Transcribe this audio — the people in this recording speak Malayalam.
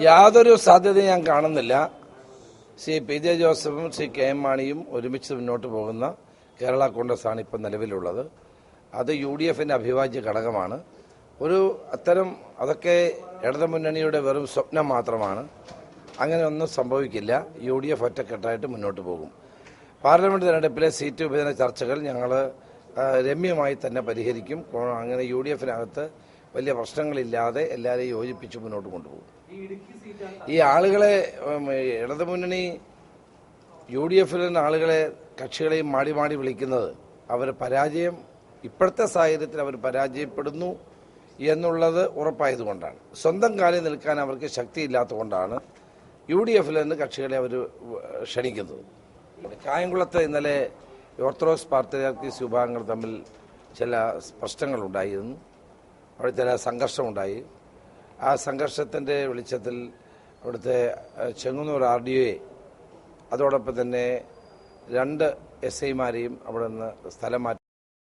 യാതൊരു സാധ്യതയും ഞാൻ കാണുന്നില്ല. ശ്രീ പി ജെ ജോസഫും ശ്രീ കെ എം മാണിയും ഒരുമിച്ച് മുന്നോട്ട് പോകുന്ന കേരള കോൺഗ്രസാണ് ഇപ്പോൾ നിലവിലുള്ളത്. അത് UDFന്റെ അവിഭാജ്യ ഘടകമാണ്. അതൊക്കെ ഇടതുമുന്നണിയുടെ വെറും സ്വപ്നം മാത്രമാണ്. അങ്ങനെ ഒന്നും സംഭവിക്കില്ല. UDF ഒറ്റക്കെട്ടായിട്ട് മുന്നോട്ട് പോകും. പാർലമെന്റ് തെരഞ്ഞെടുപ്പിലെ സീറ്റ് വിഭജന ചർച്ചകൾ ഞങ്ങൾ രമ്യമായി തന്നെ പരിഹരിക്കും. അങ്ങനെ UDFനകത്ത് വലിയ പ്രശ്നങ്ങളില്ലാതെ എല്ലാവരെയും യോജിപ്പിച്ച് മുന്നോട്ട് കൊണ്ടുപോകും. ഈ ആളുകളെ ഇടതുമുന്നണി UDFിലെ ആളുകളെ കക്ഷികളെയും മാടി മാടി വിളിക്കുന്നത് അവർ ഇപ്പോഴത്തെ സാഹചര്യത്തിൽ അവർ പരാജയപ്പെടുന്നു എന്നുള്ളത് ഉറപ്പായതുകൊണ്ടാണ്. സ്വന്തം കാലിൽ നിൽക്കാൻ അവർക്ക് ശക്തിയില്ലാത്തതുകൊണ്ടാണ് UDFിൽ നിന്ന് കക്ഷികളെ അവർ ക്ഷണിക്കുന്നത്. കായംകുളത്ത് ഇന്നലെ ഓർത്തഡോക്സ് പാർട്ടിയാർക്കീസ് വിഭാഗങ്ങൾ തമ്മിൽ ചില പ്രശ്നങ്ങളുണ്ടായിരുന്നു. അവിടെ ചില സംഘർഷമുണ്ടായി. ആ സംഘർഷത്തിൻ്റെ വെളിച്ചത്തിൽ അവിടുത്തെ ചെങ്ങന്നൂർ RDOയെ അതോടൊപ്പം തന്നെ 2 SIമാരെയും അവിടെ നിന്ന് സ്ഥലം മാറ്റി